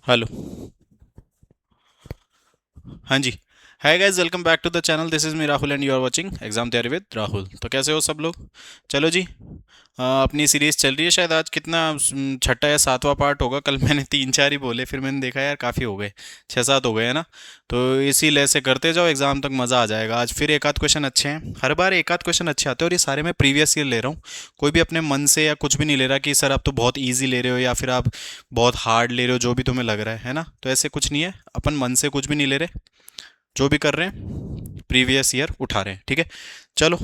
Hello. हाँ जी। Hi guys, welcome back to the channel. This is me Rahul and you are watching exam तैयारी with Rahul. तो कैसे हो सब लोग? चलो जी। अपनी सीरीज़ चल रही है, शायद आज कितना छठा या सातवां पार्ट होगा। कल मैंने तीन चार ही बोले, फिर मैंने देखा यार काफ़ी हो गए, छः सात हो गए है ना। तो इसी लय से करते जाओ, एग्जाम तक मज़ा आ जाएगा। आज फिर एक आध क्वेश्चन अच्छे हैं, हर बार एक आध क्वेश्चन अच्छे आते हैं, और ये सारे मैं प्रीवियस ईयर ले रहा हूँ। कोई भी अपने मन से या कुछ भी नहीं ले रहा कि सर आप तो बहुत ईजी ले रहे हो या फिर आप बहुत हार्ड ले रहे हो, जो भी तुम्हें लग रहा है ना। तो ऐसे कुछ नहीं है, अपन मन से कुछ भी नहीं ले रहे, जो भी कर रहे हैं प्रीवियस ईयर उठा रहे हैं, ठीक है। चलो।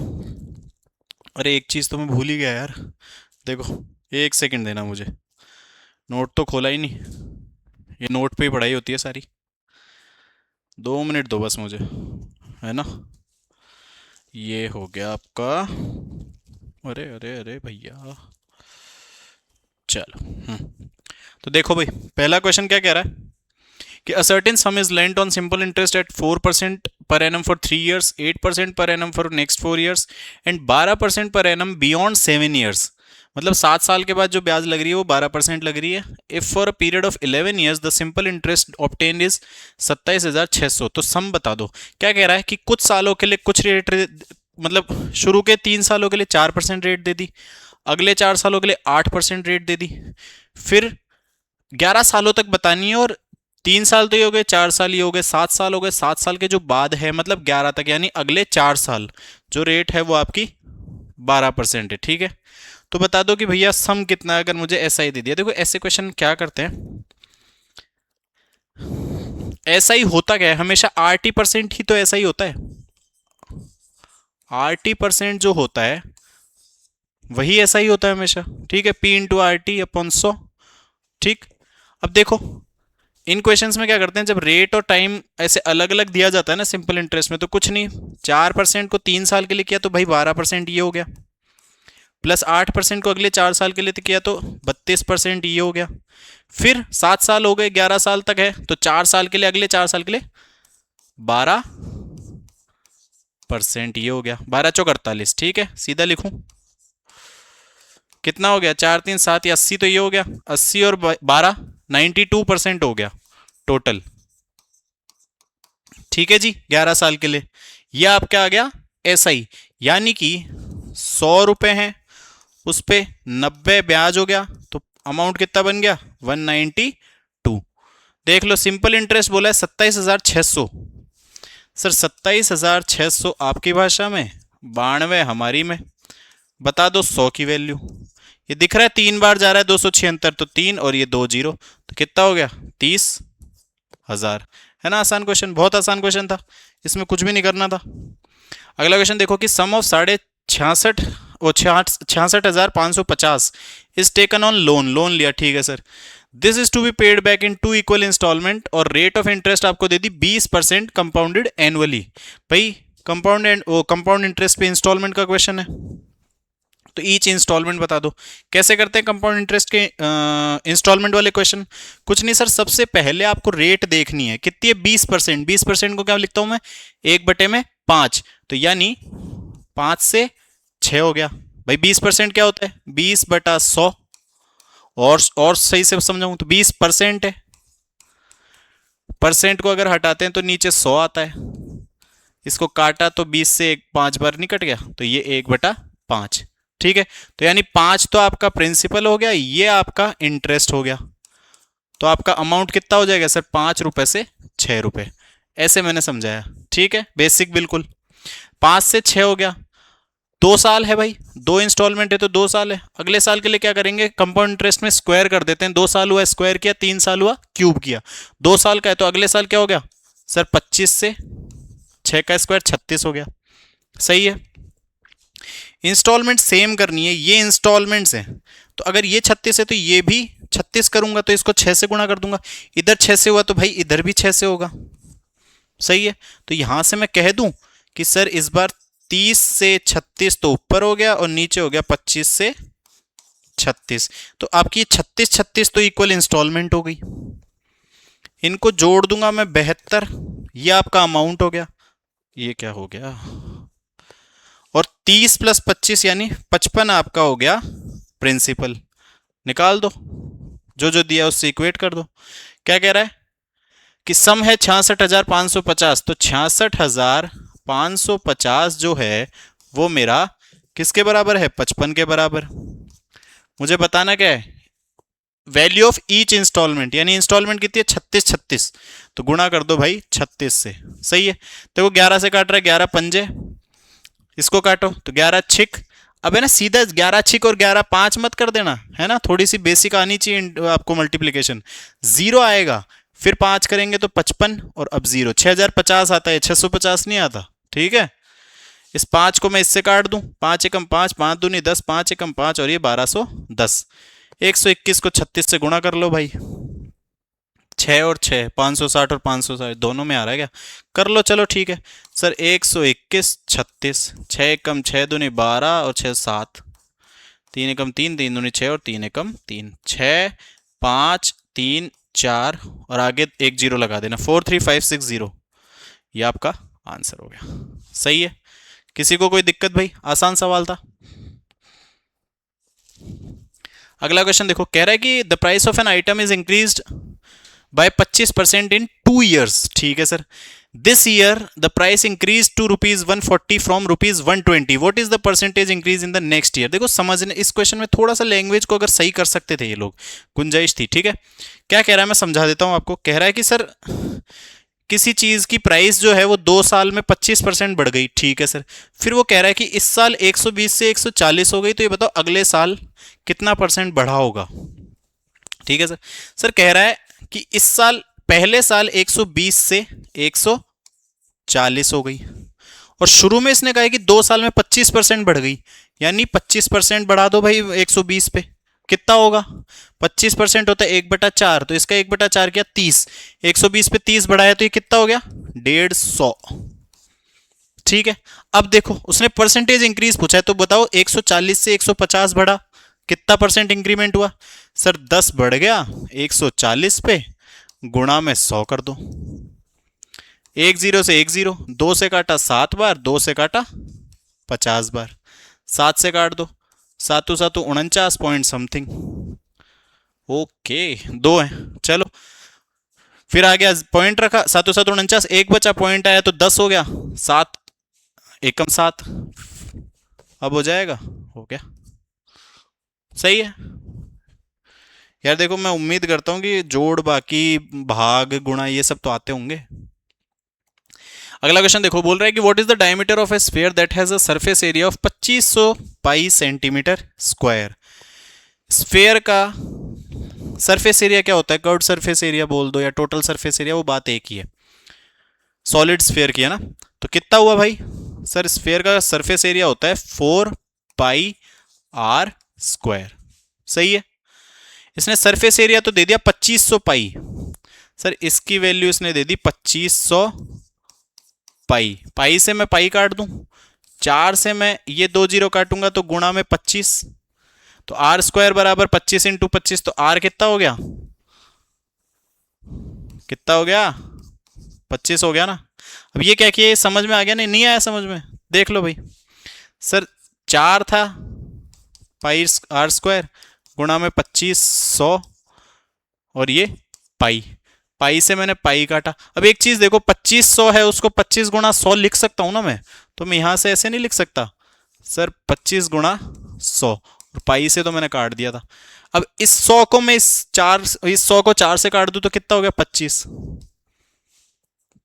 अरे एक चीज़ तो मैं भूल ही गया यार। देखो, एक सेकंड देना मुझे। नोट तो खोला ही नहीं, ये नोट पे ही पढ़ाई होती है सारी। 2 मिनट दो बस मुझे, है ना। ये हो गया आपका। अरे अरे अरे भैया। चलो। तो देखो भाई, पहला क्वेश्चन क्या कह रहा है कि a certain sum is lent on simple interest at 4% per annum for 3 years, 8% per annum for next 4 years and 12% per annum beyond 7 years। मतलब 7 साल के बाद जो ब्याज लग रही है वो 12% लग रही है। If for a period of 11 years the simple interest obtain is 27,600। तो सम बता दो। क्या कह रहा है कि कुछ सालों के लिए कुछ रेट, मतलब शुरू के 3 सालों के लिए 4% रेट दे दी, अगले 4 सालों के लिए 8% रेट दे दी, फिर 11 सालों तक बतानी है। और 3 साल तो ये हो गए, 4 साल ये हो गए, 7 साल हो गए, 7 साल के जो बाद है मतलब 11 तक, यानी अगले 4 साल जो रेट है वो आपकी 12% है, ठीक है। तो बता दो कि भैया सम कितना है, अगर मुझे ऐसा ही दे दिया। देखो ऐसे क्वेश्चन क्या करते हैं, ऐसा ही होता क्या है हमेशा, 80% ही तो ऐसा ही होता है। 80% जो होता है वही ऐसा ही होता है हमेशा, ठीक है। P × RT/100, ठीक। अब देखो, इन क्वेश्चंस में क्या करते हैं, जब रेट और टाइम ऐसे अलग अलग दिया जाता है ना सिंपल इंटरेस्ट में, तो कुछ नहीं, 4% को 3 साल के लिए किया तो भाई 12% ये हो गया, प्लस 8% को अगले 4 साल के लिए तो किया तो 32% ये हो गया। फिर 7 साल हो गए, 11 साल तक है तो 4 साल के लिए, अगले 4 साल के लिए 12% ये हो गया, 12×4 = 48, ठीक है। सीधा लिखूं, कितना हो गया, 4×3 = 7 या 80, तो ये हो गया 80 और 12, 92% हो गया टोटल, ठीक है जी। 11 साल के लिए यह आपका आ गया ऐसा ही, यानी कि 100 रुपए हैं, उस पे 90 ब्याज हो गया, तो अमाउंट कितना बन गया, 192। देख लो, सिंपल इंटरेस्ट बोला है 27,600। सर 27,600 आपकी भाषा में, 92 हमारी में। बता दो 100 की वैल्यू। ये दिख रहा है 3 बार जा रहा है 276, तो 3 और ये 2 जीरो, तो कितना हो गया, 30,000। है ना, आसान क्वेश्चन, बहुत आसान क्वेश्चन था, इसमें कुछ भी नहीं करना था। अगला क्वेश्चन देखो कि सम ऑफ 66 और 66,550 is taken on loan. Loan लिया, ठीक है sir. This is to be paid back in 2 equal installment, और रेट ऑफ इंटरेस्ट आपको दे दी 20% कंपाउंडेड एनुअली। भाई कंपाउंड एंड कंपाउंड इंटरेस्ट पे इंस्टॉलमेंट का क्वेश्चन है, तो ईच इंस्टॉलमेंट बता दो। कैसे करते हैं कंपाउंड इंटरेस्ट के इंस्टॉलमेंट वाले क्वेश्चन? कुछ नहीं सर, सबसे पहले आपको रेट देखनी है, कितनी है, 20%। 20% को क्या लिखता हूं मैं, 1/5, तो यानी 5 से 6 हो गया। भाई 20% क्या होता है, 20/100, और सही से समझाऊं तो 20% है। परसेंट को अगर हटाते हैं तो नीचे 100 आता है, इसको काटा तो 20 से 5 बार नहीं कट गया, तो ये 1/5, ठीक है। तो यानी 5 तो आपका प्रिंसिपल हो गया, ये आपका इंटरेस्ट हो गया। तो आपका अमाउंट कितना हो जाएगा सर, 5 रुपए से 6 रुपए, ऐसे मैंने समझाया, ठीक है, बेसिक बिल्कुल। 5 से 6 हो गया, 2 साल है भाई, 2 इंस्टॉलमेंट है तो 2 साल है। अगले साल के लिए क्या करेंगे, कंपाउंड इंटरेस्ट में स्क्वायर कर देते हैं। 2 साल हुआ स्क्वायर किया, 3 साल हुआ क्यूब किया। 2 साल का है तो अगले साल क्या हो गया सर, 25 से 6 का स्क्वायर 36 हो गया, सही है। इंस्टॉलमेंट सेम करनी है, ये इंस्टॉलमेंट्स है, तो अगर ये 36 है तो ये भी 36 करूंगा, तो इसको 6 से गुणा कर दूंगा। इधर 6 से हुआ तो भाई इधर भी 6 से होगा, सही है। तो यहां से मैं कह दूं कि सर इस बार 30 से 36 तो ऊपर हो गया और नीचे हो गया 25 से 36, तो आपकी 36 तो इक्वल इंस्टॉलमेंट हो गई। इनको जोड़ दूंगा मैं 72, ये आपका अमाउंट हो गया। ये क्या हो गया, और 30 + 25 यानी 55 आपका हो गया प्रिंसिपल। निकाल दो, जो जो दिया उससे इक्वेट कर दो। क्या कह रहा है कि सम है 66,550, तो 66,550 जो है वो मेरा किसके बराबर है, 55 के बराबर। मुझे बताना क्या है, वैल्यू ऑफ ईच इंस्टॉलमेंट, यानी इंस्टॉलमेंट कितनी है 36 36, तो गुणा कर दो भाई 36 से। सही है, देखो 11 से काट रहा है, 11 पंजे, इसको काटो तो 11 छिक। अब है ना सीधा 11 छिक और 11 5 मत कर देना, है ना, थोड़ी सी बेसिक आनी चाहिए आपको मल्टीप्लीकेशन। जीरो आएगा, फिर 5 करेंगे तो 55, और अब जीरो, 6050 आता है, 650 नहीं आता। ठीक है, इस 5 को मैं इससे काट दूं, 5 एकम 5, 5 दूनी 10, 5 एकम 5, और ये 1210। 121 को 36 से गुणा कर लो भाई, 6 और 6, 560 और 560 दोनों में आ रहा है क्या, कर लो। चलो ठीक है सर, 121 36, 6 एकम 6 दूनी 12 और 6 7, 3 एकम 3, 3 दूनी 6 और 3 एकम 3, 6 5 3 4, और आगे एक जीरो लगा देना, 43560, ये आपका आंसर हो गया। सही है, किसी को कोई दिक्कत भाई, आसान सवाल था। अगला क्वेश्चन देखो, कह रहा है कि the price of an item is increased by 25% in 2 years। ठीक है sir, this year the price increase to ₹140 from ₹120, what is the percentage increase in the next year. देखो समझने, इस क्वेश्चन में थोड़ा सा लैंग्वेज को अगर सही कर सकते थे ये लोग, गुंजाइश थी। ठीक है, क्या कह रहा है मैं समझा देता हूं आपको। कह रहा है कि सर किसी चीज की प्राइस जो है वो 2 साल में 25% बढ़ गई। ठीक है सर, फिर वो कह रहा है कि इस साल 120 से 140 हो गई, तो ये बताओ अगले साल कितना परसेंट बढ़ा होगा। ठीक है सर, सर कह रहा है कि इस साल, पहले साल 120 से 140 हो गई, और शुरू में इसने कहा है कि 2 साल में 25% बढ़ गई, यानी 25% बढ़ा दो भाई 120 पे, कितना होगा, 25% होता है 1/4, तो इसका 1/4 क्या 30, 120 पे 30 बढ़ाया तो ये कितना हो गया 150। ठीक है, अब देखो उसने परसेंटेज इंक्रीज पूछा है, तो बताओ 140 से 150 बढ़ा, कितना परसेंट इंक्रीमेंट हुआ। सर 10 बढ़ गया 140 पे, गुणा में 100 कर दो, 1 0 से 1 0, 2 से काटा 7 बार, 2 से काटा 50 बार, 7 से काट दो, 7 7 49 पॉइंट समथिंग। ओके, 2 है, चलो फिर आ गया पॉइंट रखा, 7 7 49, एक बचा पॉइंट आया तो 10 हो गया, 7 एकम 7, अब हो जाएगा, हो गया। सही है यार, देखो मैं उम्मीद करता हूं कि जोड़ बाकी भाग गुणा ये सब तो आते होंगे। अगला क्वेश्चन देखो, बोल रहा है कि what is the diameter of A sphere that has a surface area of 2500 pi centimetre square. Sphere का सरफेस एरिया क्या होता है, कर्व्ड सरफेस एरिया बोल दो या टोटल सरफेस एरिया, वो बात एक ही है, सॉलिड स्फीयर की है ना। तो कितना हुआ भाई, सर स्फीयर का सरफेस एरिया होता है 4 पाई आर स्क्वायर। सही है, इसने सरफेस एरिया तो दे दिया 2500 पाई, सर इसकी वैल्यू इसने दे दी 2500 पाई, पाई से मैं पाई काट दूं, 4 से मैं ये 2 जीरो काटूंगा तो गुणा में 25, तो आर स्क्वायर बराबर 25 इंटू 25, तो आर कितना हो गया, कितना हो गया 25 हो गया ना। अब ये क्या किया, समझ में आ गया, नहीं नहीं आया समझ में, देख लो भाई। सर 4 था पाई आर स्क्वायर, गुणा में 2500, और ये पाई, पाई से मैंने पाई काटा। अब एक चीज देखो, 2500 है, उसको 25 गुणा 100 लिख सकता हूं ना मैं, तो मैं यहां से ऐसे नहीं लिख सकता, सर 25 गुणा 100, और पाई से तो मैंने काट दिया था। अब इस 100 को मैं इस 100 को 4 से काट दूं तो कितना हो गया 25,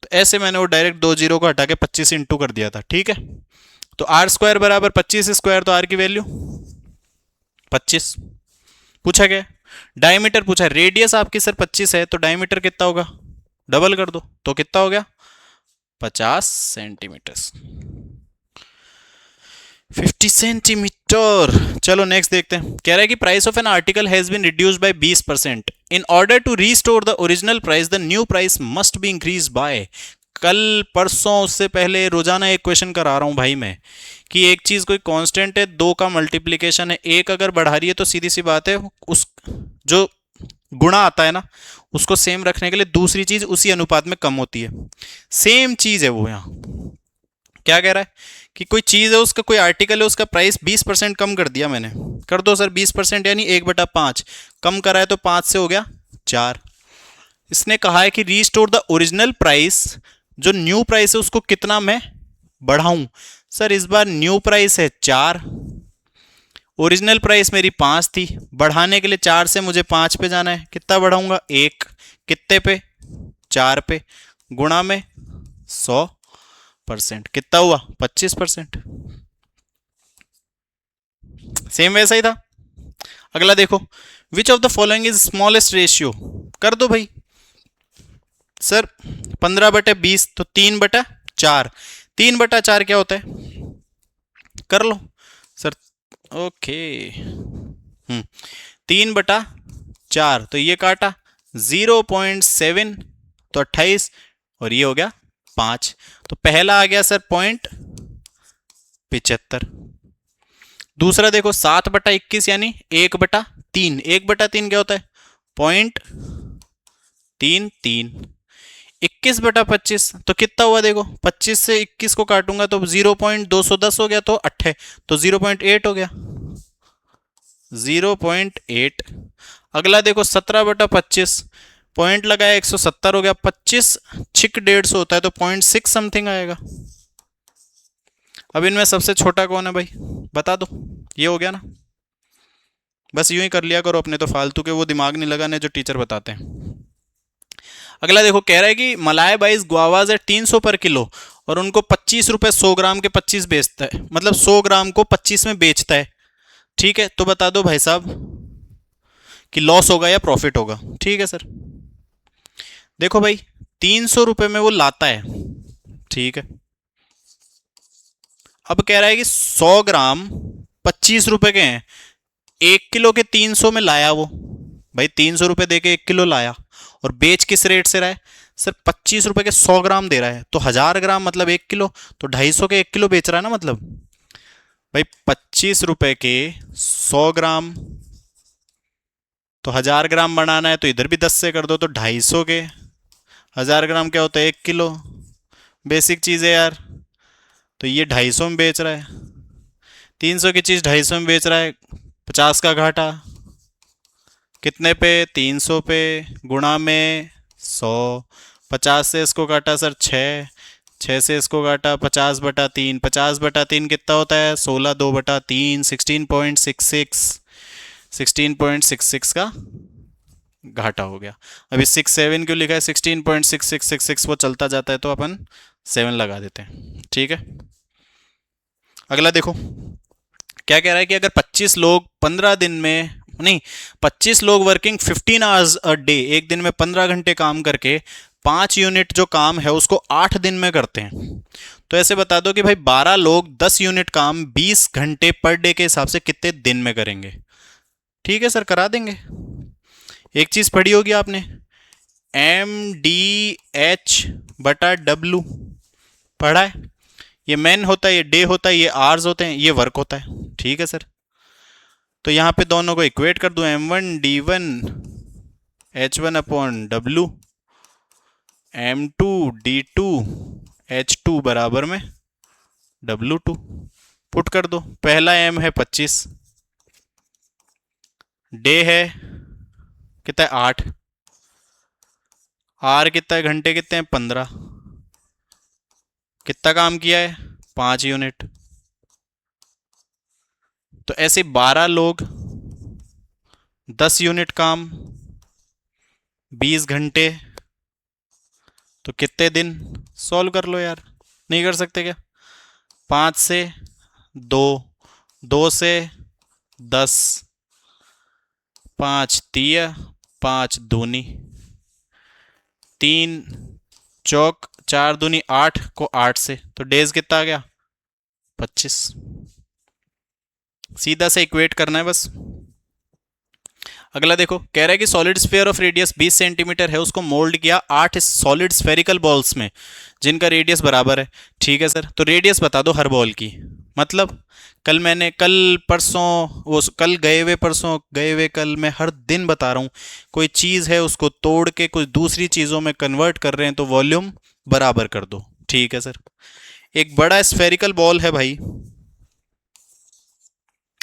तो ऐसे मैंने वो डायरेक्ट 2 जीरो को हटा के 25 इंटू कर दिया था। ठीक है, तो आर स्क्वायर बराबर 25 स्क्वायर, तो आर की वैल्यू 25 पूछा गया। डायमीटर पूछा है, रेडियस आपकी सर 25 है, तो डायमीटर कितना होगा, डबल कर दो तो कितना हो गया 50 सेंटीमीटर, 50 सेंटीमीटर। चलो नेक्स्ट देखते हैं, कह रहा है कि price of an article has been reduced by 20%, in order to restore the original price the new price must be increase by. कल परसों उससे पहले रोजाना एक क्वेश्चन करा रहा हूं भाई मैं, कि एक चीज कोई कांस्टेंट है, 2 का मल्टीप्लीकेशन है, एक अगर बढ़ा रही है तो सीधी सी बात है उस जो गुणा आता है ना उसको सेम रखने के लिए दूसरी चीज उसी अनुपात में कम होती है, सेम चीज है वो। यहां क्या कह रहा है कि कोई चीज़ है, उसका कोई आर्टिकल है, उसका प्राइस 20% कम कर दिया मैंने, कर दो सर 20%, यानी 1/5 कम करा है, तो 5 से हो गया 4। इसने कहा है कि रीस्टोर द ओरिजिनल प्राइस, जो न्यू प्राइस है उसको कितना मैं बढ़ाऊं। सर इस बार न्यू प्राइस है 4, ओरिजिनल प्राइस मेरी 5 थी, बढ़ाने के लिए 4 से मुझे 5 पे जाना है, कितना बढ़ाऊंगा 1, कितने पे 4 पे, गुणा में 100%, कितना हुआ 25%। सेम वैसा ही था। अगला देखो, which of the following is smallest ratio, कर दो भाई। सर 15/20 तो 3/4, 3/4 क्या होता है, कर लो सर। ओके 3/4, तो ये काटा 0.7, तो 28, और ये हो गया 5, तो पहला आ गया सर 0.75। दूसरा देखो 7/21 यानी 1/3, 1/3 क्या होता है 0.33, 21/25 तो कितना हुआ देखो, 25 से 21 को काटूंगा तो 0.210 हो गया, तो 8 तो 0.8 हो गया, 0.8। अगला देखो 17/25, पॉइंट लगाया 170 हो गया, 25 छिक 150 होता है, तो 0.6 समथिंग आएगा। अब इनमें सबसे छोटा कौन है भाई, बता दो। ये हो गया ना, बस यूं ही कर लिया करो अपने, तो फालतू के वो दिमाग नहीं लगाने जो टीचर बताते हैं। अगला देखो, कह रहा है कि मलाई बाइस गुआवाज है 300 पर किलो, और उनको 25 रुपए 100 ग्राम के 25 बेचता है, मतलब 100 ग्राम को 25 में बेचता है। ठीक है, तो बता दो भाई साहब कि लॉस होगा या प्रॉफिट होगा। ठीक है सर, देखो भाई 300 रुपए में वो लाता है, ठीक है। अब कह रहा है कि 100 ग्राम 25 रुपए के हैं, 1 किलो के 300 में लाया वो, भाई 300 रुपए दे के 1 किलो लाया, और बेच किस रेट से रहा है सर, 25 रुपए के 100 ग्राम दे रहा है, तो 1000 ग्राम मतलब 1 किलो, तो 250 के 1 किलो बेच रहा है ना, मतलब भाई 25 रुपए के 100 ग्राम, तो 1000 ग्राम बनाना है तो इधर भी 10 से कर दो, तो 250 के 1000 ग्राम क्या होता है 1 किलो, बेसिक चीज़ है यार। तो ये 250 में बेच रहा है, 300 की चीज़ 250 में बेच रहा है, 50 का घाटा, कितने पे 300 पे, गुणा में 100, 50 से इसको काटा सर 6, 6 से इसको काटा 50/3, 50/3 कितना होता है 16, 2/3, 16.66, 16.66 का घाटा हो गया। अभी 6 7 क्यों लिखा है, 16.6666 वो चलता जाता है तो अपन 7 लगा देते हैं, ठीक है। अगला देखो, क्या कह रहा है कि अगर 25 लोग 15 दिन में, नहीं 25 लोग वर्किंग 15 आवर्स अ डे, एक दिन में 15 घंटे काम करके 5 यूनिट जो काम है उसको 8 दिन में करते हैं, तो ऐसे बता दो कि भाई 12 लोग 10 यूनिट काम 20 घंटे पर डे के हिसाब से कितने दिन में करेंगे। ठीक है सर, करा देंगे। एक चीज पढ़ी होगी आपने, MDH/W पढ़ा है, ये मैन होता है, ये डे होता है, ये आवर्स होते हैं, ये वर्क होता है। ठीक है सर, तो यहां पे दोनों को इक्वेट कर दूं, M1D1H1/W, M2D2H2 बराबर में W2, पुट कर दो। पहला M है 25, डे है कितना है 8, आर कितना है, घंटे कितने हैं 15, कितना काम किया है 5 यूनिट, तो ऐसे 12 लोग 10 यूनिट काम 20 घंटे, तो कितने दिन, सॉल्व कर लो यार, नहीं कर सकते क्या, 5 से 2, 2 से 10, 5 तिया 5 दूनी 3 चौक 4 दूनी 8 को 8 से, तो डेज कितना आ गया 25, सीधा से इक्वेट करना है बस। अगला देखो, कह रहा है कि solid sphere of radius 20 centimetre है, उसको मोल्ड किया 8 सॉलिड स्फेरिकल बॉल्स में जिनका रेडियस बराबर है। ठीक है सर, तो रेडियस बता दो हर बॉल की, मतलब कल गए हुए कल, मैं हर दिन बता रहा हूँ, कोई चीज़ है उसको तोड़ के कुछ दूसरी चीज़ों में कन्वर्ट कर रहे हैं तो वॉल्यूम बराबर कर दो। ठीक है सर, एक बड़ा स्फेरिकल बॉल है भाई,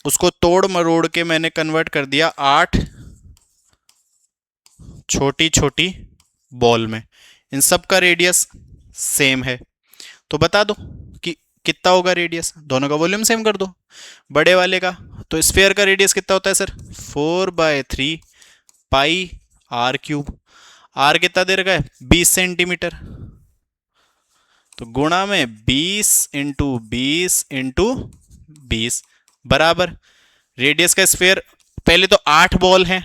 उसको तोड़ मरोड़ के मैंने कन्वर्ट कर दिया 8 छोटी छोटी बॉल में। इन सब का रेडियस सेम है, तो बता दो कि कितना होगा रेडियस। दोनों का वॉल्यूम सेम कर दो। बड़े वाले का तो स्फीयर का रेडियस कितना होता है sir, 4/3 pi r cube. R कितना दे रखा है, 20 सेंटीमीटर, तो गुणा में 20 इंटू 20 बराबर रेडियस का स्फीयर। पहले तो 8 बॉल हैं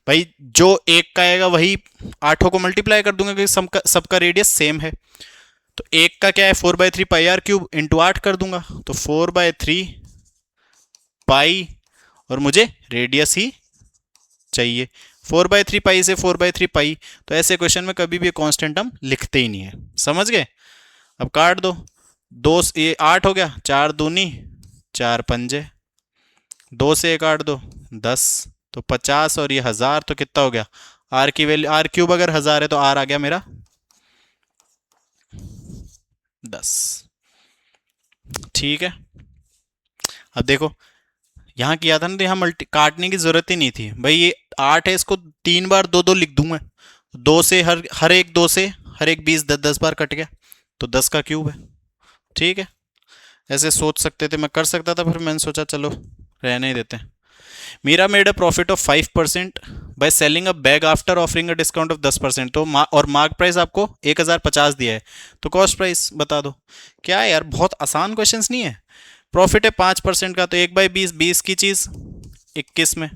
भाई, जो एक का आएगा वही 8 को मल्टीप्लाई कर दूंगा क्योंकि सबका रेडियस सेम है। तो एक का क्या है, 4/3 पाई आर क्यूब इंटू 8 कर दूंगा, तो 4/3 पाई, और मुझे रेडियस ही चाहिए। 4/3 पाई से 4/3 पाई, तो ऐसे क्वेश्चन में कभी भी कांस्टेंट हम लिखते ही नहीं है, समझ गए। अब काट दो, दो ये 8 हो गया, 4 दूनी 4 पंजे, 2 से 1 काट दो 10, तो 50, और ये 1000, तो कितना हो गया, आर की वैल्यू, आर क्यूब अगर 1000 है तो आर आ गया मेरा 10। ठीक है, अब देखो यहां किया था ना, तो यहां मल्टी काटने की जरूरत ही नहीं थी भाई। ये 8 है, इसको 3 बार 2 2 लिख दूंगा, 2 से हर एक 2 से हर एक 20 10 बार कट गया, तो 10 का क्यूब है। ठीक है, ऐसे सोच सकते थे, मैं कर सकता था, फिर मैंने सोचा चलो रहने ही देते हैं। Meera made a profit of 5% by selling a bag after offering a discount of 10%। तो और मार्क प्राइस आपको 1050 दिया है, तो कॉस्ट प्राइस बता दो। क्या है यार, बहुत आसान क्वेश्चंस नहीं है। प्रॉफिट है 5% का, तो 1/20, 20 की चीज 21 में।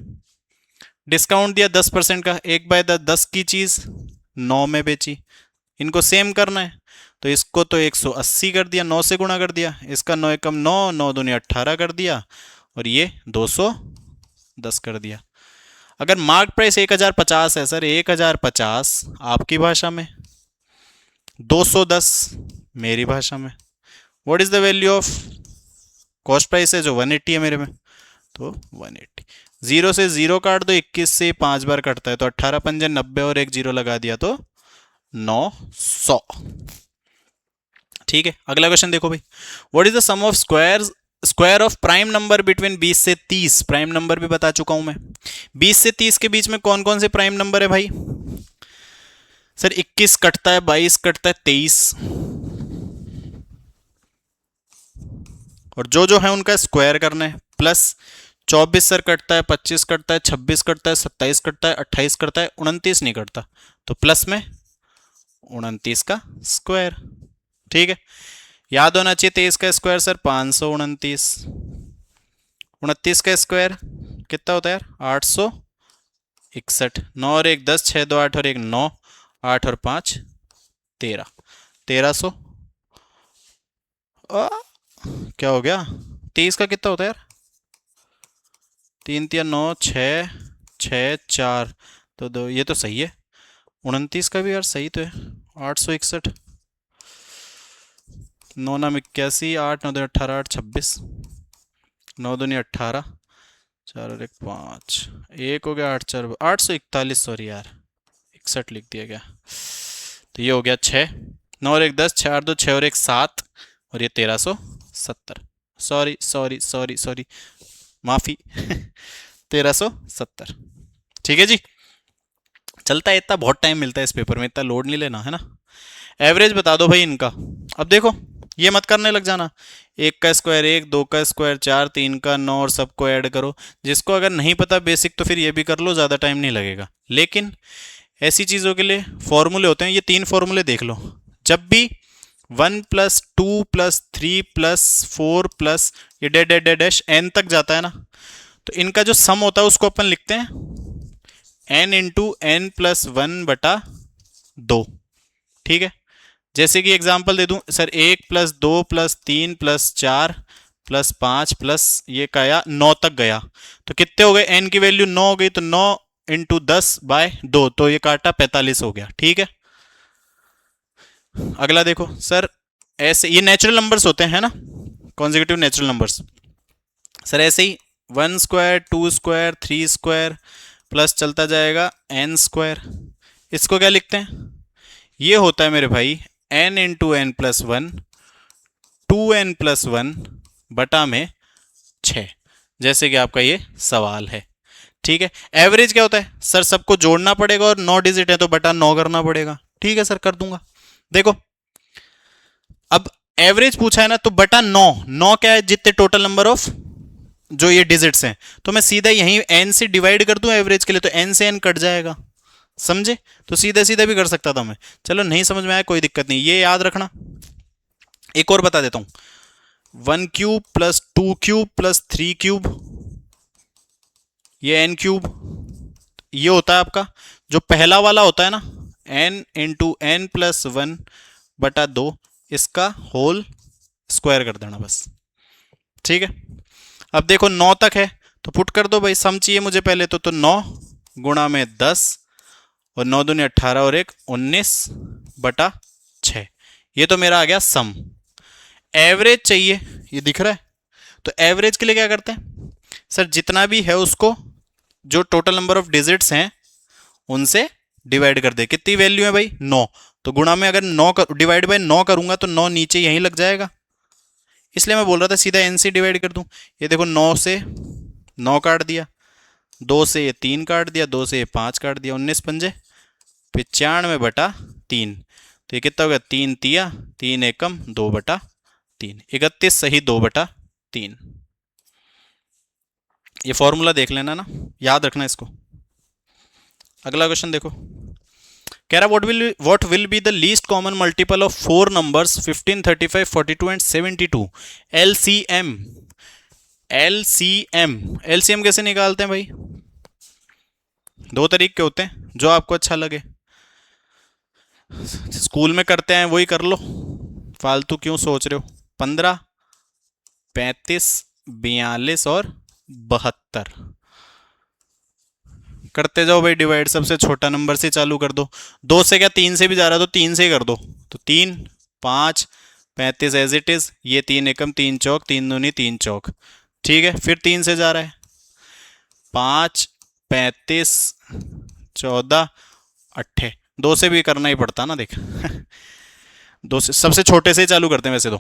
डिस्काउंट दिया 10% का, 1/10, 10 की चीज 9 में बेची। इनको सेम करना है, तो इसको तो 180 कर दिया, 9 से गुणा कर दिया, इसका 9 एकम 9, 9 दूनी 18 कर दिया, और ये 210 कर दिया। अगर मार्क प्राइस 1050 है सर, 1050 आपकी भाषा में, 210 मेरी भाषा में, what is the value of cost price है जो 180 है मेरे में, तो 180। 0 से 0 काट दो, 21 से 5 बार कटता है, तो 18 पंजे 90, और एक 0 लगा दिया तो 900। ठीक है, अगला क्वेश्चन देखो भाई, what is the sum of square of prime number between 20 से 30। प्राइम नंबर भी बता चुका हूं मैं। 20 से 30 के बीच में कौन कौन से प्राइम नंबर है भाई। सर 21 कटता है, 22 कटता है, 23, और जो है उनका स्क्वायर करना है। प्लस 24 सर कटता है, 25 कटता है, 26 कटता है, 27 कटता है, 28 कटता है, 29 नहीं कटता, तो प्लस में 29 का स्क्वायर। ठीक है, याद होना चाहिए 23 का स्क्वायर सर 529, 29 का स्क्वायर कितना होता है यार 861, 9 और 1 10, 6 2 8 और 1 9, 8 और 5 13, 1300। क्या हो गया, 23 का कितना होता है यार, 3 3 9 6 6 4, तो 2, ये तो सही है। 29 का भी यार सही तो है, 861, 9 नाम 81, 8 9 2 18, 8 26, 9 दूनी 18, 4 और 1 5, 1 हो गया 8 4 841, सॉरी यार 61 लिख दिया गया, तो ये हो गया 6, 9 और 1 10, 4 2 6 और 1 7, और ये 1370, सॉरी सॉरी सॉरी सॉरी माफी 1370। ठीक है जी, चलता है इतना, बहुत टाइम मिलता है इस पेपर में, इतना लोड नहीं लेना है ना। एवरेज बता दो भाई इनका। अब देखो ये मत करने लग जाना, 1 का स्क्वायर 1, 2 का स्क्वायर 4, 3 का 9, और सबको ऐड करो। जिसको अगर नहीं पता बेसिक तो फिर ये भी कर लो, ज़्यादा टाइम नहीं लगेगा। लेकिन ऐसी चीज़ों के लिए फॉर्मूले होते हैं, ये 3 फॉर्मूले देख लो। जब भी 1 + 2 + 3 + 4 प्लस ये डैश डैश डैश n तक जाता है ना, तो इनका जो सम होता है उसको अपन लिखते हैं n × n + 1/2। ठीक है, जैसे कि एग्जांपल दे दूं सर, 1 + 2 + 3 + 4 + 5 प्लस ये क्या 9 तक गया, तो कितने हो गए, n की वैल्यू 9 हो गई, तो 9 × 10/2, तो ये काटा 45 हो गया। ठीक है, अगला देखो सर, ऐसे ये नेचुरल नंबर्स होते हैं ना, कॉन्जिक्यूटिव नेचुरल नंबर्स। सर ऐसे ही 1 स्क्वायर 2 स्क्वायर 3 स्क्वायर प्लस चलता जाएगा n स्क्वायर, इसको क्या लिखते हैं, ये होता है मेरे भाई n × n + 1 2n+1 बटा में 6, जैसे कि आपका ये सवाल है। ठीक है, एवरेज क्या होता है सर, सबको जोड़ना पड़ेगा और 9 डिजिट है तो बटा 9 करना पड़ेगा। ठीक है सर, कर दूंगा। देखो अब एवरेज पूछा है ना, तो बटा 9, 9 क्या है, जितने टोटल नंबर ऑफ जो ये डिजिट्स हैं, तो मैं सीधा यहीं n से डिवाइड कर दूं एवरेज के लिए, तो n से n कट जाएगा, समझे? तो सीधे सीधे भी कर सकता था मैं। चलो नहीं समझ में आया कोई दिक्कत नहीं, ये याद रखना। एक और बता देता हूं, 1 cube plus 2 cube plus 3 cube, ये n क्यूब, ये होता है आपका जो पहला वाला होता है ना, n इंटू n प्लस 1 बटा 2, इसका होल स्क्वायर कर देना बस। ठीक है, अब देखो 9 तक है तो पुट कर दो भाई, सम चाहिए मुझे पहले तो 9 गुणा में 10 और 9 दूनी 18 और 1 19 बटा 6, ये तो मेरा आ गया सम। एवरेज चाहिए, ये दिख रहा है, तो एवरेज के लिए क्या करते हैं सर, जितना भी है उसको जो टोटल नंबर ऑफ डिजिट्स हैं उनसे डिवाइड कर दे। कितनी वैल्यू है भाई 9, तो गुणा में अगर 9 डिवाइड बाय 9 करूंगा तो 9 नीचे यहीं लग जाएगा, इसलिए मैं बोल रहा था सीधा n से डिवाइड कर दूं। ये देखो 9 से 9 काट दिया, 2 से ये 3 काट दिया, 2 से ये 5 काट दिया, 19 पंजे 95 बटा 3, तो ये कितना हो गया 3 तिया 3 एकम 2 बटा 3, 31 सही 2 बटा 3। ये फॉर्मूला देख लेना ना, याद रखना इसको। अगला क्वेश्चन देखो, कह रहा what will be the least common multiple of 4 numbers 15, 35, 42 and 72। LCM, LCM कैसे निकालते हैं भाई, दो तरीके होते हैं, जो आपको अच्छा लगे। स्कूल में करते हैं वही कर लो, फालतू क्यों सोच रहे हो। 15, 35, 42 और 72 करते जाओ भाई डिवाइड, सबसे छोटा नंबर से चालू कर दो। 2 से क्या 3 से भी जा रहा है तो 3 से ही कर दो, तो 3 5 35 एज इट इज, ये 3 एकम 3 चौक 3 दूनी 3 चौक। ठीक है, फिर 3 से जा रहा है, 5 35 14 8, 2 से भी करना ही पड़ता ना देख। 2 से सबसे छोटे से ही चालू करते हैं वैसे तो,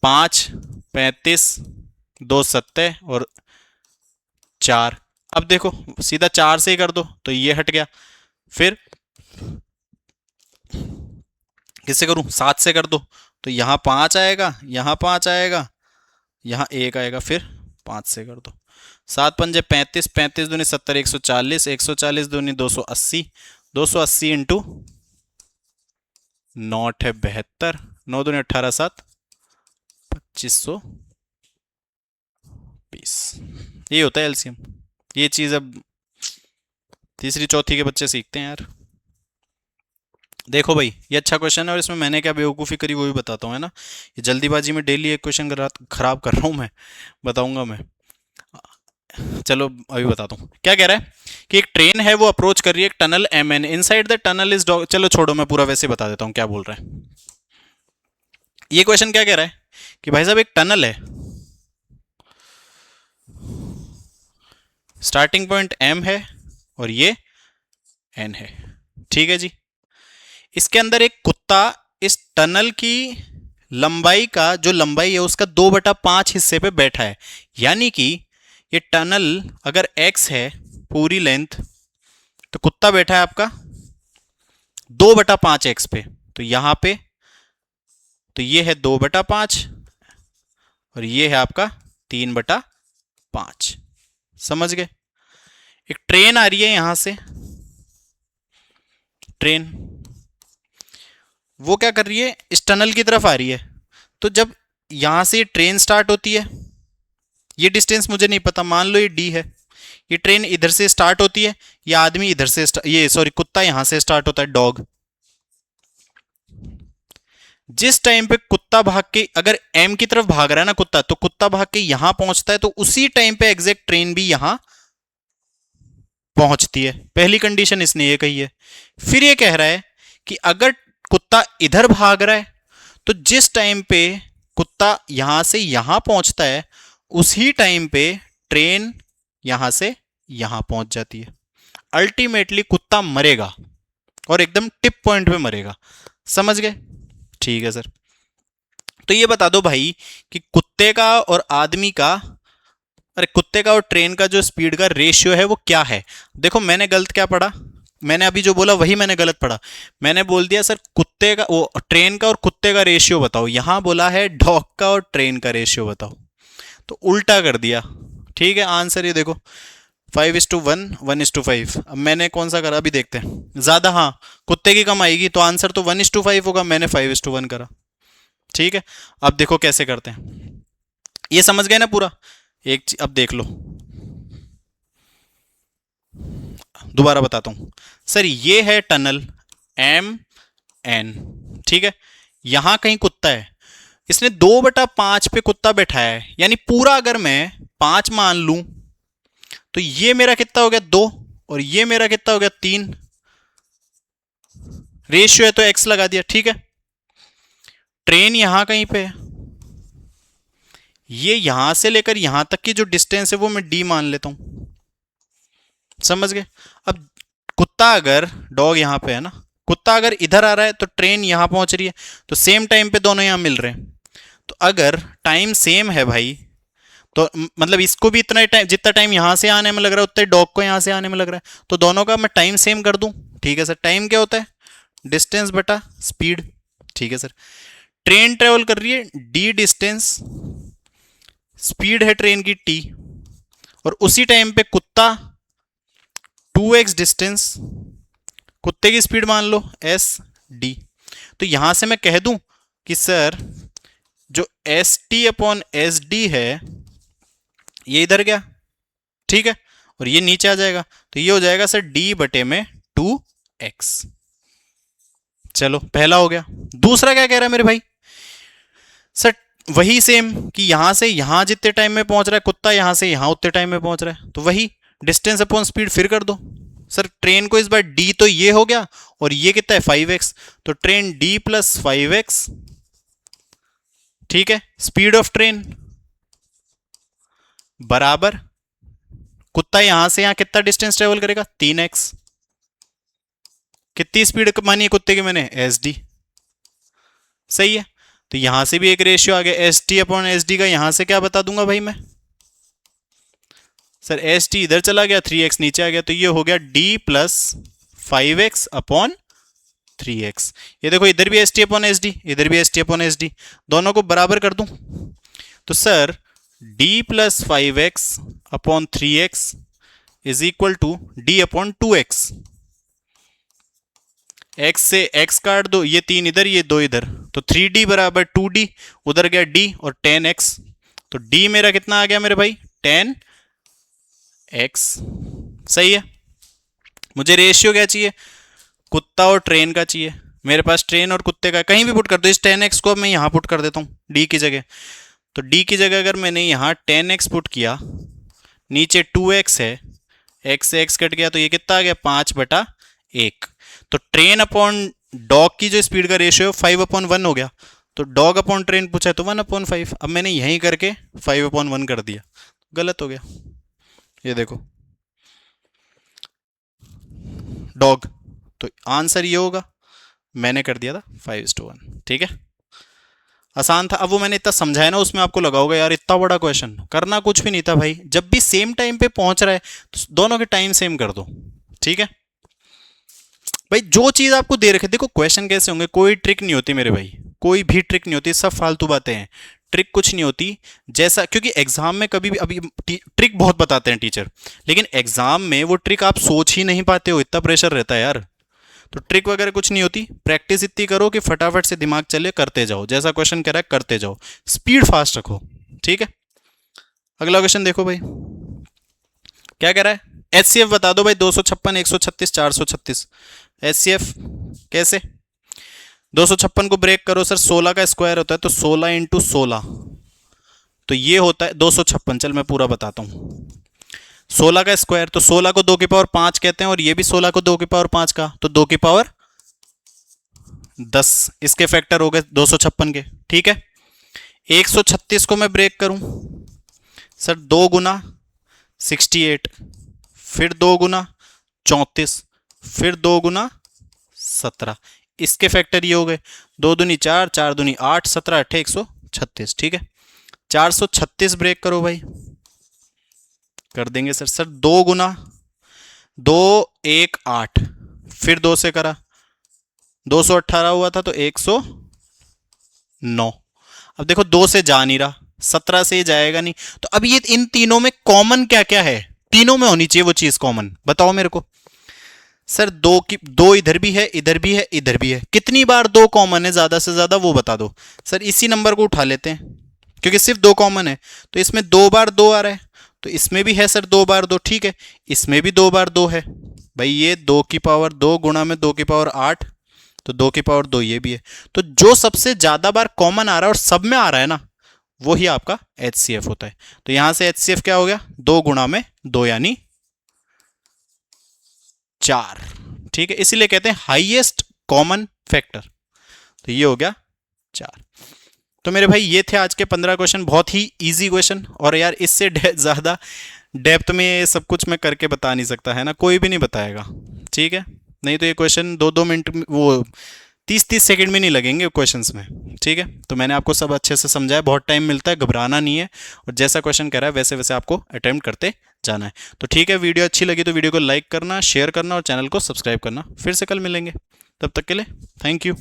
5 35 2 70 और 4। अब देखो सीधा 4 से ही कर दो तो ये हट गया, फिर किससे करूं, 7 से कर दो तो यहां 5 आएगा, यहां 5 आएगा, यहां 1 आएगा, फिर 5 से कर दो। 7 पंजे 35, 35 दूनी 70, 140, 140 दूनी 280, 280 इंटू 9 है 72, 9 दूनी 18 7 2520, ये होता है एलसीएम। ये चीज अब तीसरी चौथी के बच्चे सीखते हैं यार। देखो भाई ये अच्छा क्वेश्चन है और इसमें मैंने क्या बेवकूफ़ी करी वो भी बताता हूँ, है ना। ये जल्दीबाजी में डेली एक क्वेश्चन खराब कर रहा हूँ मैं, बताऊंगा मैं। चलो अभी बताता हूँ क्या कह रहा है कि एक ट्रेन है वो अप्रोच कर रही है एक tunnel MN, inside the tunnel is चलो छोड़ो मैं पूरा वैसे बता देता हूँ क्या बोल रहा है। ये क्वेश्चन क्या कह रहा है कि भाई साहब एक टनल है, स्टार्टिंग पॉइंट M है और ये N है, ठीक है जी। इसके अंदर एक कुत्ता इस टनल की लंबाई का जो लंबाई है उसका 2/5 हिस्से पे बैठा है, यानी कि ये टनल अगर x है पूरी लेंथ, तो कुत्ता बैठा है आपका 2/5x पे, तो यहां पे तो ये है 2/5 और ये है आपका 3/5, समझ गए। एक ट्रेन आ रही है यहां से, ट्रेन वो क्या कर रही है इस टनल की तरफ आ रही है, तो जब यहां से ट्रेन स्टार्ट होती है, ये डिस्टेंस मुझे नहीं पता, मान लो ये D है, ये ट्रेन इधर से स्टार्ट होती है, ये आदमी इधर से ये सॉरी कुत्ता यहां से स्टार्ट होता है, डॉग। जिस टाइम पे कुत्ता भाग के अगर M की तरफ भाग रहा है ना कुत्ता, तो कुत्ता भाग के यहां पहुंचता है, तो उसी टाइम पे एग्जैक्ट ट्रेन भी यहां पहुंचती है। पहली कंडीशन इसने ये कही है। फिर ये कह रहा है कि अगर कुत्ता इधर भाग रहा है तो जिस टाइम पे कुत्ता यहां से यहां पहुंचता है उसी टाइम पे ट्रेन यहां से यहां पहुंच जाती है। अल्टीमेटली कुत्ता मरेगा और एकदम टिप पॉइंट पे मरेगा, समझ गए। ठीक है सर, तो ये बता दो भाई कि कुत्ते का और आदमी का, अरे कुत्ते का और ट्रेन का जो स्पीड का रेशियो है वो क्या है। देखो मैंने गलत क्या पढ़ा, मैंने अभी जो बोला वही मैंने गलत पढ़ा। मैंने बोल दिया सर कुत्ते का, वो ट्रेन का और कुत्ते का रेशियो बताओ, यहां बोला है डॉग का और ट्रेन का रेशियो बताओ, तो उल्टा कर दिया। ठीक है, आंसर ये देखो 5:1, 1:5। अब मैंने कौन सा करा अभी देखते हैं, ज्यादा, हाँ कुत्ते की कम आएगी तो आंसर तो 1:5 होगा, मैंने 5:1 करा। ठीक है, अब देखो कैसे करते हैं, ये समझ गए ना पूरा। अब देख लो, दोबारा बताता हूं सर, ये है टनल MN, ठीक है, यहां कहीं कुत्ता है, इसने 2/5 पे कुत्ता बैठाया है, यानी पूरा अगर मैं 5 मान लूं तो ये मेरा कितना हो गया 2, और ये मेरा कितना हो गया 3, रेशियो है तो x लगा दिया। ठीक है, ट्रेन यहां कहीं पे है, ये यहां से लेकर यहां तक की जो डिस्टेंस है वो मैं d मान लेता हूं, समझ गए। अब कुत्ता अगर, डॉग यहां पे है ना, कुत्ता अगर इधर आ रहा है तो ट्रेन यहां पहुंच रही है, तो सेम टाइम पे दोनों यहां मिल रहे हैं। तो अगर टाइम सेम है भाई, तो मतलब इसको भी इतना टाइम, जितना टाइम यहां से आने में लग रहा है उतना डॉग को यहां से आने में लग रहा है, तो दोनों का मैं टाइम सेम कर दूं। ठीक है सर, टाइम क्या होता है, डिस्टेंस बटा स्पीड। ठीक है सर, ट्रेन ट्रेवल कर रही है d डिस्टेंस, स्पीड है ट्रेन की t, और उसी टाइम पे कुत्ता 2x डिस्टेंस, कुत्ते की स्पीड मान लो s d। तो यहां से मैं कह दूं कि सर जो st/sd है ये इधर गया, ठीक है, और ये नीचे आ जाएगा, तो ये हो जाएगा सर d/2x। चलो पहला हो गया। दूसरा क्या कह रहा है मेरे भाई, सर वही सेम कि यहां से यहां जितने टाइम में पहुंच रहा है कुत्ता, यहां से यहां उतने टाइम में पहुंच रहा है, तो वही डिस्टेंस अपॉन स्पीड फिर कर दो। सर ट्रेन को इस बार d तो ये हो गया, और ये कितना है 5x, तो ट्रेन d+5x, ठीक है, स्पीड ऑफ ट्रेन बराबर कुत्ता यहां से यहां कितना डिस्टेंस ट्रेवल करेगा 3x, कितनी स्पीड मानी है कुत्ते की मैंने sd, सही है। तो यहां से भी एक रेशियो आ गया st/sd का, यहां से क्या बता दूंगा भाई मैं, सर st इधर चला गया, 3x नीचे आ गया, तो ये हो गया d+5x/3x। ये देखो इधर भी st/sd, इधर भी st/sd, दोनों को बराबर कर दूं, तो sir d+5x/3x is equal to d/2x। x से x काट दो, ये 3 इधर ये 2 इधर, तो 3d बराबर 2d, उधर गया d और 10x, तो d मेरा कितना आ गया मेरे भाई 10x। सही है, मुझे रेशियो क्या चाहिए, कुत्ता और ट्रेन का चाहिए, मेरे पास ट्रेन और कुत्ते का, कहीं भी पुट कर दो, इस 10x को मैं यहां पुट कर देता हूं d की जगह। तो d की जगह अगर मैंने यहां 10x पुट किया, नीचे 2x है, x से x कट गया, तो ये कितना आ गया 5/1। तो ट्रेन अपॉन डॉग की जो स्पीड का रेशियो 5/1 हो गया, तो डॉग अपॉन ट्रेन पूछा है तो 1/5। अब मैंने यहीं करके 5/1 कर दिया, गलत हो गया, ये देखो डॉग, तो आंसर ये होगा, मैंने कर दिया था 5:1। ठीक है, आसान था। अब वो मैंने इतना समझाया ना, उसमें आपको लगा होगा यार इतना बड़ा क्वेश्चन, करना कुछ भी नहीं था भाई, जब भी सेम टाइम पे पहुंच रहा है तो दोनों के टाइम सेम कर दो। ठीक है भाई, जो चीज आपको दे रखे, देखो क्वेश्चन कैसे होंगे, कोई ट्रिक नहीं होती मेरे भाई, कोई भी ट्रिक नहीं होती, सब फालतू बातें हैं, ट्रिक कुछ नहीं होती। जैसा, क्योंकि एग्जाम में कभी भी, अभी ट्रिक बहुत बताते हैं टीचर, लेकिन एग्जाम में वो ट्रिक आप सोच ही नहीं पाते हो, इतना प्रेशर रहता है यार। तो ट्रिक वगैरह कुछ नहीं होती, प्रैक्टिस इतनी करो कि फटाफट से दिमाग चले, करते जाओ, जैसा क्वेश्चन कह रहा है करते जाओ, स्पीड फास्ट रखो। ठीक है, अगला क्वेश्चन देखो भाई, क्या कह रहा है, HCF बता दो भाई, 256, 136, 436। HCF कैसे, 256 को ब्रेक करो सर, 16 का स्क्वायर होता है, तो 16 इंटू 16, तो ये होता है 256। चल मैं पूरा बताता हूँ, 16 का स्क्वायर, तो 16 को 2 की पावर 5 कहते हैं, और ये भी 16 को 2 की पावर 5 का, तो 2 की पावर 10, इसके फैक्टर हो गए 256 के। ठीक है, 136 को मैं ब्रेक करूं सर, 2 गुना 68, फिर 2 गुना 34, फिर 2 गुना 17, इसके फैक्टर ये हो गए 2 दूनी 4, 4 दूनी 8, 17 8 116। 436, ठीक है। 436 ब्रेक करो भाई, कर देंगे सर। सर 2 गुना 2, 1, 8, फिर 2 से करा, 218 हुआ था तो 109। अब देखो 2 से जा नहीं रहा, 17 से ये जाएगा नहीं, तो अब ये इन तीनों में कॉमन क्या क्या है? तीनों में होनी चाहिए वो चीज कॉमन, बताओ मेरे को। सर 2 इधर भी है, इधर भी है, इधर भी है, कितनी बार 2 कॉमन है ज्यादा से ज्यादा वो बता दो। सर इसी नंबर को उठा लेते हैं, क्योंकि सिर्फ 2 कॉमन है, तो इसमें 2 बार 2 आ रहा है, तो इसमें भी है सर 2 बार 2, ठीक है। इसमें भी 2 बार 2 है भाई, ये 2 की पावर 2 गुणा में 2 की पावर 8, तो 2 की पावर 2 ये भी है। तो जो सबसे ज्यादा बार कॉमन आ रहा है और सब में आ रहा है ना, वो ही आपका HCF होता है। तो यहां से HCF क्या हो गया? 2 गुणा में 2 यानी 4, ठीक है। इसीलिए कहते हैं हाईएस्ट कॉमन फैक्टर, तो ये हो गया 4। तो मेरे भाई ये थे आज के 15 क्वेश्चन, बहुत ही इजी क्वेश्चन, और यार इससे ज़्यादा डेप्थ में ये सब कुछ मैं करके बता नहीं सकता, है ना, कोई भी नहीं बताएगा, ठीक है। नहीं तो ये क्वेश्चन 2-2 मिनट वो 30-30 सेकंड में नहीं लगेंगे क्वेश्चंस में, ठीक है। तो मैंने आपको सब अच्छे से समझाया, बहुत टाइम मिलता है, घबराना नहीं है, और जैसा क्वेश्चन कह रहा है वैसे वैसे आपको अटेम्प्ट करते जाना है। तो ठीक है, वीडियो अच्छी लगी तो वीडियो को लाइक करना, शेयर करना और चैनल को सब्सक्राइब करना। फिर से कल मिलेंगे, तब तक के लिए थैंक यू।